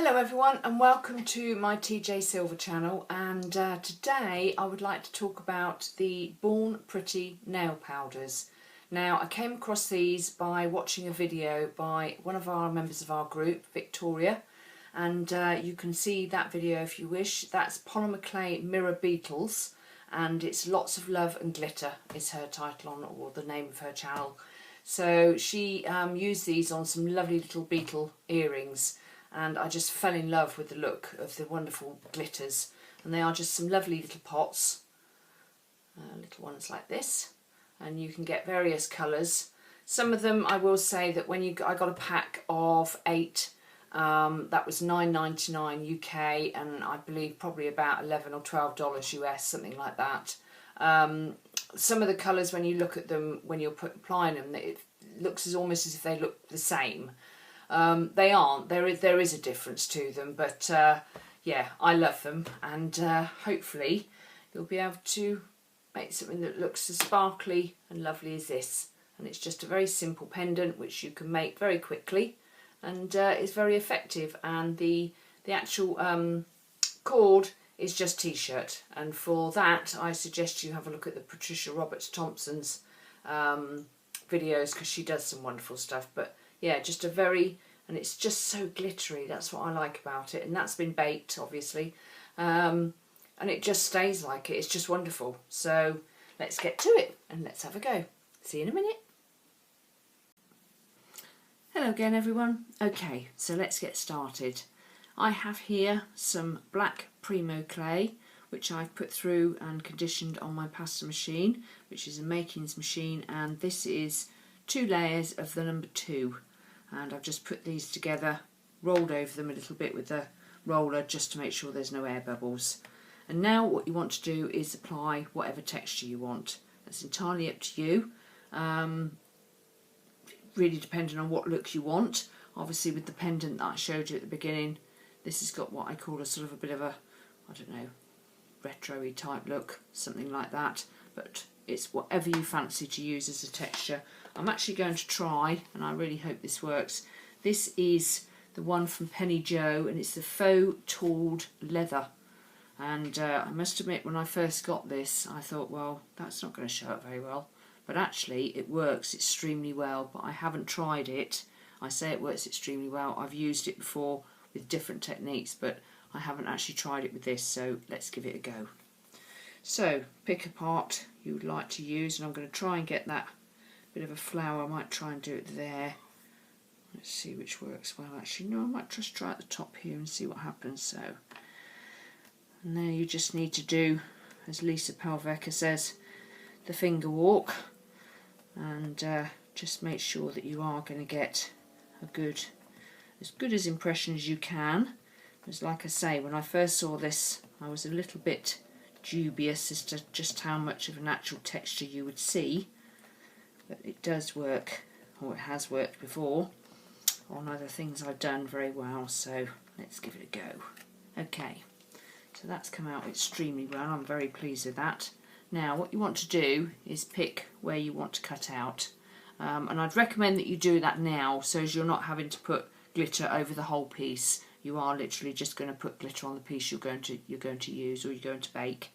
Hello everyone and welcome to my TJ Silver channel, and today I would like to talk about the Born Pretty nail powders. Now I came across these by watching a video by one of our members of our group, Victoria, and you can see that video if you wish. That's Polymer Clay Mirror Beetles, and it's Lots of Love and Glitter is her title on, or the name of her channel. So she used these on some lovely little beetle earrings, and I just fell in love with the look of the wonderful glitters. And they are just some lovely little pots, little ones like this, and you can get various colours. Some of them, I will say that when I got a pack of 8, that was $9.99 UK, and I believe probably about $11 or $12 US, something like that. Some of the colours, when you look at them, when you're applying them, it looks almost as if they look the same. They aren't. There is a difference to them, but yeah, I love them, and hopefully you'll be able to make something that looks as sparkly and lovely as this. And it's just a very simple pendant which you can make very quickly, and is very effective. And the actual cord is just t-shirt, and for that I suggest you have a look at the Roberts-Thompson's videos, because she does some wonderful stuff. But yeah, just a very, and it's just so glittery, that's what I like about it. And that's been baked, obviously, and it just stays like it. It's just wonderful. So let's get to it and let's have a go. See you in a minute. Hello again everyone. Okay, so let's get started. I have here some black Primo clay, which I've put through and conditioned on my pasta machine, which is a makings machine, and this is 2 layers of the number 2. And I've just put these together, rolled over them a little bit with the roller just to make sure there's no air bubbles. And now what you want to do is apply whatever texture you want. That's entirely up to you, really depending on what look you want. Obviously with the pendant that I showed you at the beginning, this has got what I call a sort of a bit of a, I don't know, retro-y type look, something like that. But it's whatever you fancy to use as a texture. I'm actually going to try, and I really hope this works. This is the one from Penny Joe, and it's the faux tooled leather. And I must admit, when I first got this, I thought, well, that's not going to show up very well. But actually, it works extremely well. But I haven't tried it. I say it works extremely well. I've used it before with different techniques, but I haven't actually tried it with this. So let's give it a go. So pick a part you would like to use, and I'm going to try and get that bit of a flower. I might try and do it there. Let's see which works well. Actually, no, I might just try at the top here and see what happens. So, and then you just need to do, as Lisa Pelvecker says, the finger walk, and just make sure that you are going to get a good as impression as you can. Because like I say, when I first saw this, I was a little bit dubious as to just how much of an actual texture you would see, but it does work, or it has worked before on other things I've done very well. So let's give it a go. Okay, so that's come out extremely well. I'm very pleased with that. Now what you want to do is pick where you want to cut out, and I'd recommend that you do that now, so as you're not having to put glitter over the whole piece. You are literally just going to put glitter on the piece you're going to use, or you're going to bake.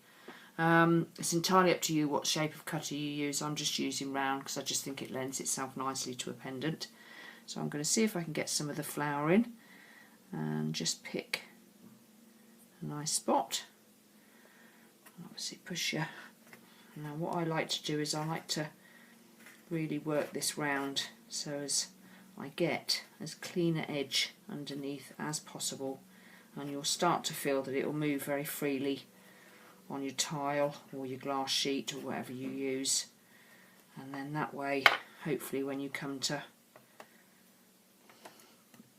It's entirely up to you what shape of cutter you use. I'm just using round because I just think it lends itself nicely to a pendant. So I'm going to see if I can get some of the flower in and just pick a nice spot. Obviously push your. Now what I like to do is I like to really work this round so as I get as clean an edge underneath as possible, and you'll start to feel that it will move very freely on your tile or your glass sheet or whatever you use. And then that way, hopefully when you come to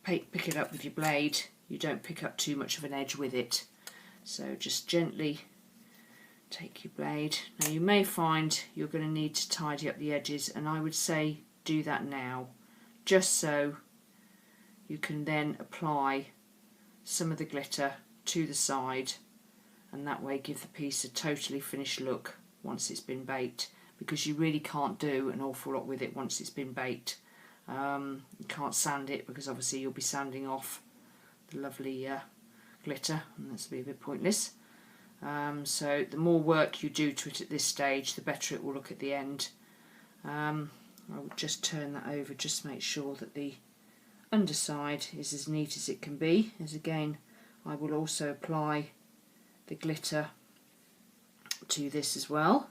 pick it up with your blade, you don't pick up too much of an edge with it. So just gently take your blade. Now you may find you're going to need to tidy up the edges, and I would say do that now, just so you can then apply some of the glitter to the side, and that way give the piece a totally finished look once it's been baked, because you really can't do an awful lot with it once it's been baked. You can't sand it, because obviously you'll be sanding off the lovely glitter, and that's be a bit pointless. So the more work you do to it at this stage, the better it will look at the end. I will just turn that over, just to make sure that the underside is as neat as it can be. As again, I will also apply the glitter to this as well.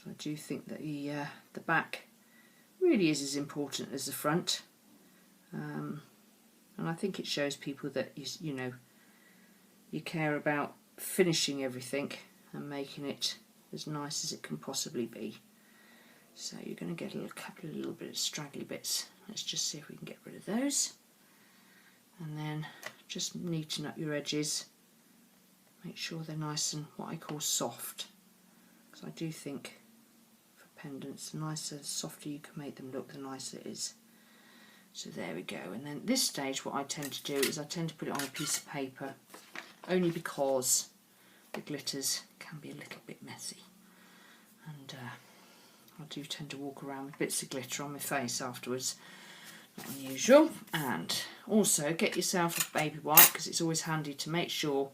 So I do think that the back really is as important as the front, and I think it shows people that you care about finishing everything and making it as nice as it can possibly be. So you're going to get a couple of little bit of straggly bits. Let's just see if we can get rid of those. And then just neaten up your edges. Make sure they're nice and what I call soft. Because I do think for pendants, the nicer, softer you can make them look, the nicer it is. So there we go. And then at this stage what I tend to do is I tend to put it on a piece of paper, only because the glitters can be a little bit messy. And I do tend to walk around with bits of glitter on my face afterwards, not unusual. And also get yourself a baby wipe, because it's always handy to make sure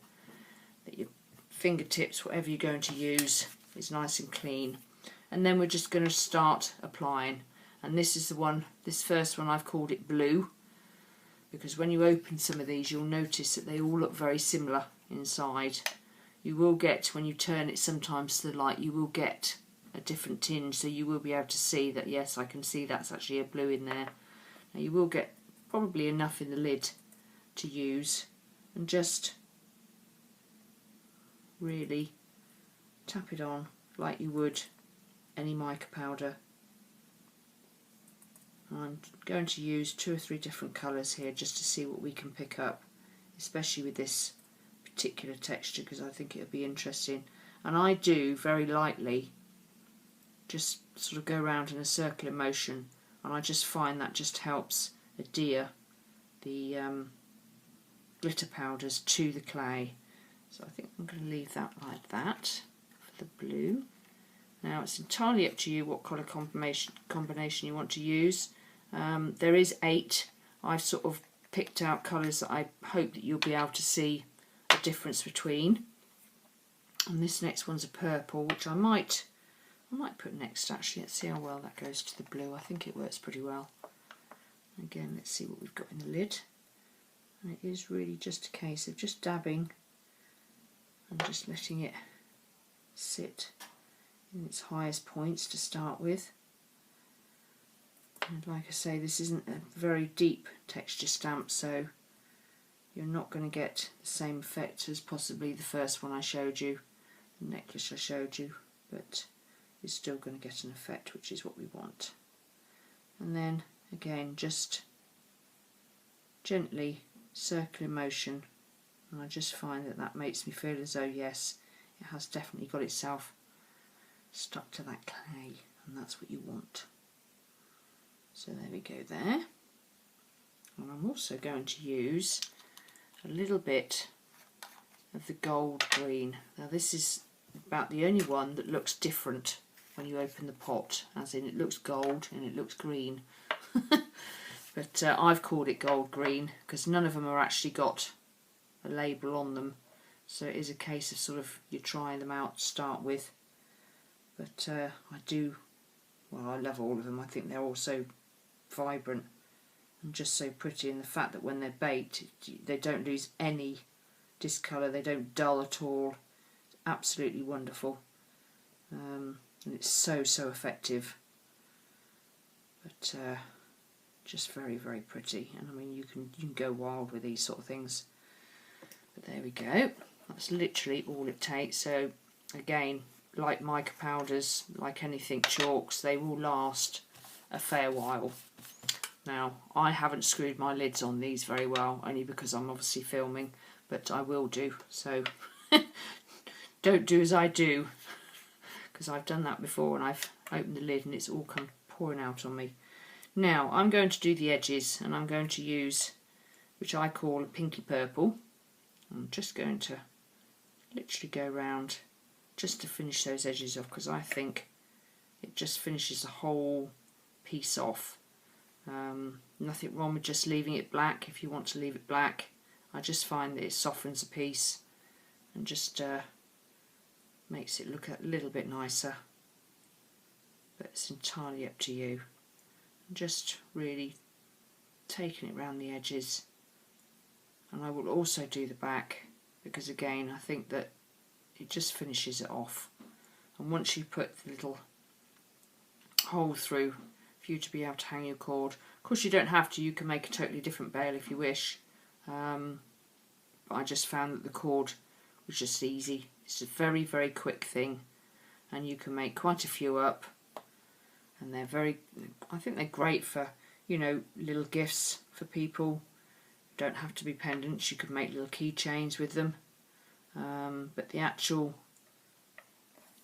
that your fingertips, whatever you're going to use, is nice and clean. And then we're just going to start applying. And this is the one, this first one I've called it blue, because when you open some of these you'll notice that they all look very similar inside. You will get, when you turn it sometimes to the light, you will get a different tinge, so you will be able to see that, yes, I can see that's actually a blue in there. Now you will get probably enough in the lid to use, and just really tap it on like you would any mica powder. I'm going to use 2 or 3 different colours here just to see what we can pick up, especially with this particular texture, because I think it'll be interesting. And I do very lightly just sort of go around in a circular motion, and I just find that just helps adhere the glitter powders to the clay. So I think I'm going to leave that like that for the blue. Now it's entirely up to you what colour combination you want to use. There is 8. I've sort of picked out colours that I hope that you'll be able to see a difference between. And this next one's a purple, which I might put next actually. Let's see how well that goes to the blue. I think it works pretty well. Again, let's see what we've got in the lid. And it is really just a case of just dabbing and just letting it sit in its highest points to start with. And like I say, this isn't a very deep texture stamp, so you're not going to get the same effect as possibly the first one I showed you, the necklace I showed you, but you're still going to get an effect, which is what we want. And then again, just gently circular motion, and I just find that that makes me feel as though, yes, it has definitely got itself stuck to that clay, and that's what you want. So there we go there. And I'm also going to use a little bit of the gold green. Now this is about the only one that looks different when you open the pot, as in it looks gold and it looks green. But I've called it gold green because none of them are actually got a label on them, so it is a case of sort of you trying them out to start with. But I love all of them. I think they're all so vibrant and just so pretty, and the fact that when they're baked they don't lose any discolour, they don't dull at all. It's absolutely wonderful, and it's so effective, but just very pretty. And I mean, you can go wild with these sort of things. But there we go, that's literally all it takes. So again, like mica powders, like anything chalks, they will last a fair while. Now I haven't screwed my lids on these very well, only because I'm obviously filming, but I will do, so don't do as I do, because I've done that before and I've opened the lid and it's all come pouring out on me. Now I'm going to do the edges, and I'm going to use, which I call a pinky purple. I'm just going to literally go around just to finish those edges off, because I think it just finishes the whole piece off. Nothing wrong with just leaving it black if you want to leave it black. I just find that it softens a piece and just makes it look a little bit nicer, but it's entirely up to you. Just really taking it around the edges, and I will also do the back, because again I think that it just finishes it off. And once you put the little hole through for you to be able to hang your cord, of course you don't have to, you can make a totally different bail if you wish, but I just found that the cord was just easy. It's a very, very quick thing, and you can make quite a few up, and I think they're great for, you know, little gifts for people. Don't have to be pendants, you could make little keychains with them, but the actual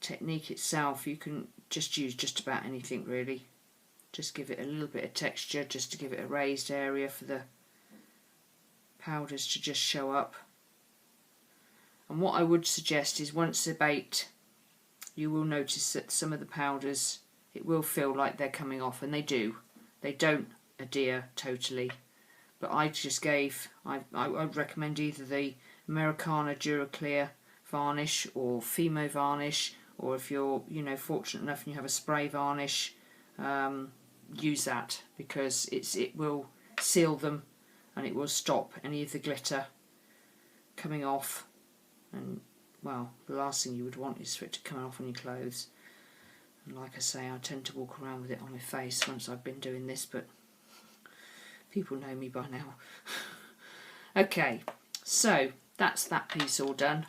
technique itself, you can just use just about anything really. Just give it a little bit of texture, just to give it a raised area for the powders to just show up. And what I would suggest is, once they bait, you will notice that some of the powders, it will feel like they're coming off, and they do. They don't adhere totally, but I just gave, I would recommend either the Americana Duraclear varnish or Fimo varnish, or if you're, you know, fortunate enough and you have a spray varnish, use that, because it will seal them and it will stop any of the glitter coming off. And well, the last thing you would want is for it to come off on your clothes. And like I say, I tend to walk around with it on my face once I've been doing this, but people know me by now. Okay, so that's that piece all done,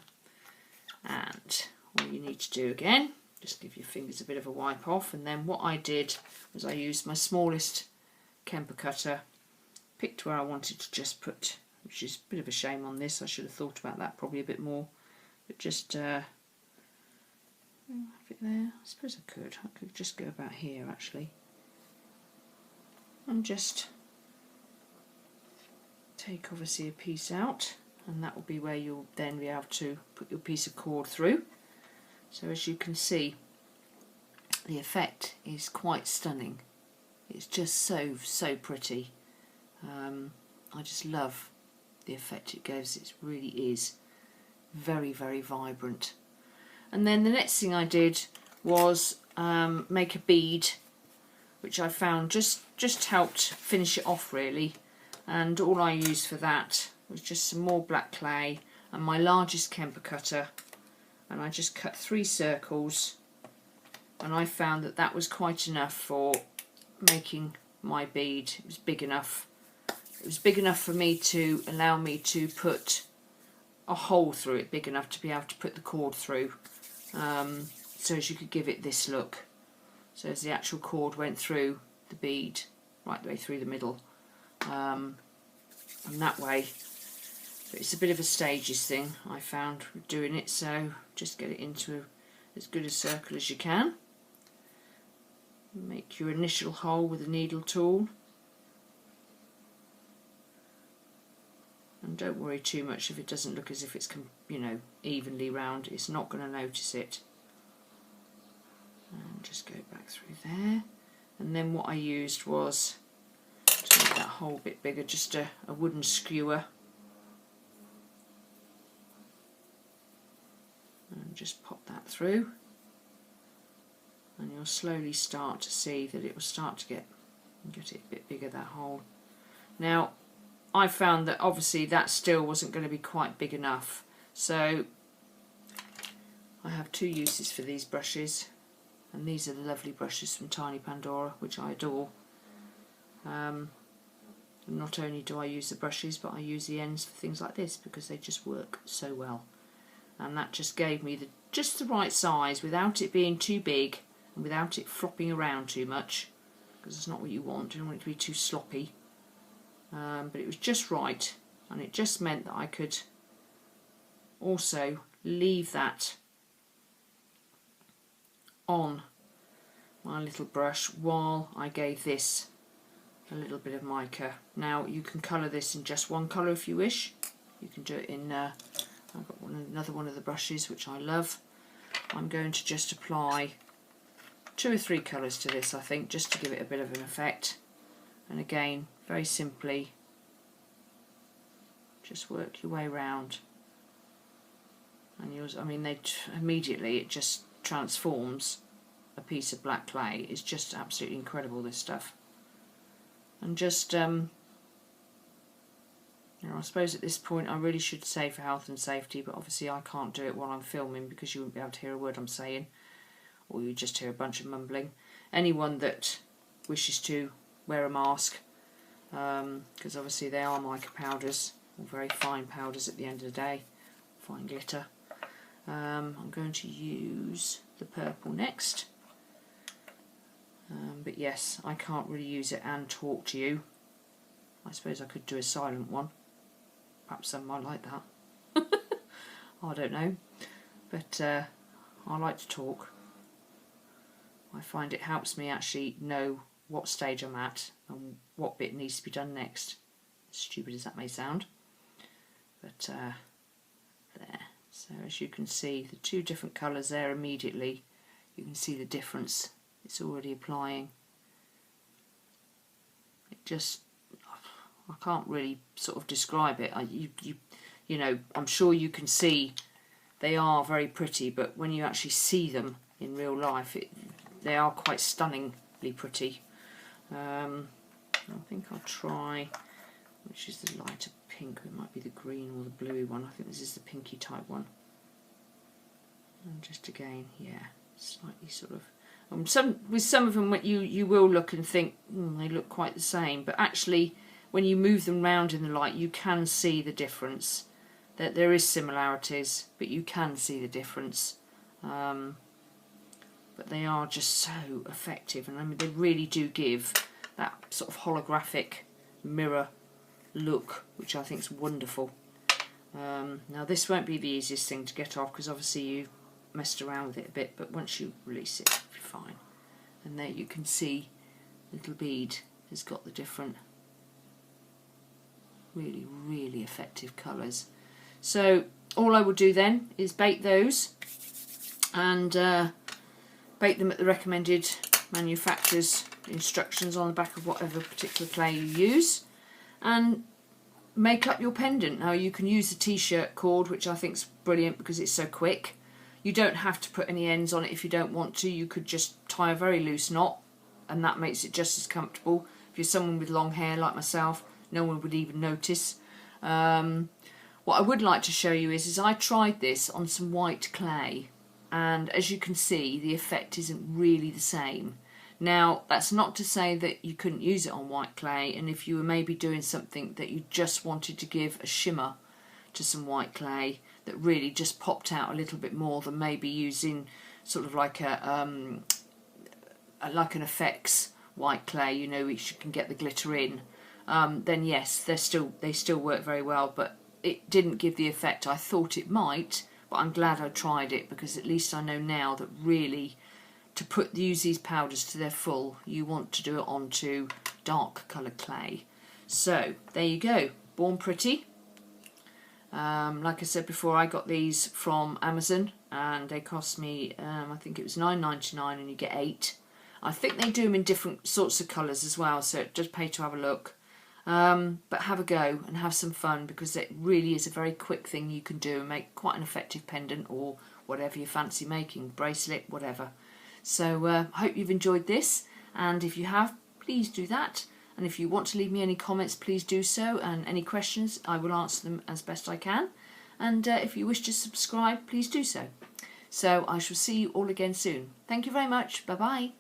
and all you need to do again, just give your fingers a bit of a wipe off. And then what I did was I used my smallest Kemper cutter, picked where I wanted to just put, which is a bit of a shame on this, I should have thought about that probably a bit more, but just have it there. I suppose I could just go about here actually, and just take obviously a piece out, and that will be where you'll then be able to put your piece of cord through. So as you can see, the effect is quite stunning. It's just so pretty. I just love the effect it gives. It really is very, very vibrant. And then the next thing I did was make a bead, which I found just helped finish it off really. And all I used for that was just some more black clay and my largest Kemper cutter, and I just cut 3 circles, and I found that that was quite enough for making my bead. It was big enough. It was big enough for me to allow me to put a hole through it, big enough to be able to put the cord through, so as you could give it this look. So as the actual cord went through the bead, right the way through the middle, and that way. But it's a bit of a stages thing, I found, with doing it, so just get it into as good a circle as you can. Make your initial hole with a needle tool, and don't worry too much if it doesn't look as if it's, you know, evenly round. It's not going to notice it. And just go back through there, and then what I used was, to make that hole a bit bigger, just a wooden skewer, and just pop that through, and you'll slowly start to see that it will start to get it a bit bigger, that hole. Now I found that obviously that still wasn't going to be quite big enough, so I have 2 uses for these brushes, and these are the lovely brushes from Tiny Pandora, which I adore. Not only do I use the brushes, but I use the ends for things like this because they just work so well. And that just gave me just the right size without it being too big and without it flopping around too much, because it's not what you want. You don't want it to be too sloppy. But it was just right, and it just meant that I could also leave that on my little brush while I gave this a little bit of mica. Now you can colour this in just one colour if you wish. You can do it in, I've got another one of the brushes which I love. I'm going to just apply 2 or 3 colours to this, I think, just to give it a bit of an effect. And again, very simply, just work your way round. And yours, I mean, immediately it just transforms a piece of black clay. It's just absolutely incredible, this stuff. And just, you know, I suppose at this point I really should say for health and safety, but obviously I can't do it while I'm filming because you wouldn't be able to hear a word I'm saying, or you just hear a bunch of mumbling. Anyone that wishes to wear a mask, because obviously they are mica powders, or very fine powders at the end of the day, fine glitter. I'm going to use the purple next. But yes, I can't really use it and talk to you. I suppose I could do a silent one. Perhaps some might like that. I don't know. But I like to talk. I find it helps me actually know what stage I'm at and what bit needs to be done next. As stupid as that may sound. But there. So as you can see, the two different colours there immediately, you can see the difference. It's already applying. It just, I can't really sort of describe it. You know, I'm sure you can see they are very pretty, but when you actually see them in real life, they are quite stunningly pretty. I think I'll try, which is the lighter pink. It might be the green or the bluey one. I think this is the pinky type one. And just again, yeah, slightly sort of. With some of them, you will look and think they look quite the same, but actually, when you move them round in the light, you can see the difference. That there is similarities, but you can see the difference. But they are just so effective, and I mean they really do give that sort of holographic mirror look, which I think is wonderful. Now this won't be the easiest thing to get off because obviously you messed around with it a bit, but once you release it, it'll be fine. And there you can see little bead has got the different really effective colours. So all I will do then is bake those and bake them at the recommended manufacturer's instructions on the back of whatever particular clay you use, and make up your pendant. Now you can use the t-shirt cord, which I think is brilliant because it's so quick. You don't have to put any ends on it if you don't want to. You could just tie a very loose knot and that makes it just as comfortable. If you're someone with long hair like myself, no one would even notice. What I would like to show you is I tried this on some white clay, and as you can see the effect isn't really the same. Now that's not to say that you couldn't use it on white clay, and if you were maybe doing something that you just wanted to give a shimmer to some white clay that really just popped out a little bit more than maybe using sort of like an effects white clay, you know, which you can get the glitter in, then yes, they still work very well, but it didn't give the effect I thought it might. But I'm glad I tried it, because at least I know now that really to use these powders to their full, you want to do it onto dark coloured clay. So there you go, Born Pretty. Like I said before, I got these from Amazon and they cost me, I think it was £9.99 and you get 8. I think they do them in different sorts of colours as well, so it does pay to have a look. But have a go and have some fun, because it really is a very quick thing you can do and make quite an effective pendant or whatever you fancy making, bracelet, whatever. So I hope you've enjoyed this, and if you have, please do that. And if you want to leave me any comments, please do so, and any questions, I will answer them as best I can. And if you wish to subscribe, please do so. So I shall see you all again soon. Thank you very much. Bye bye.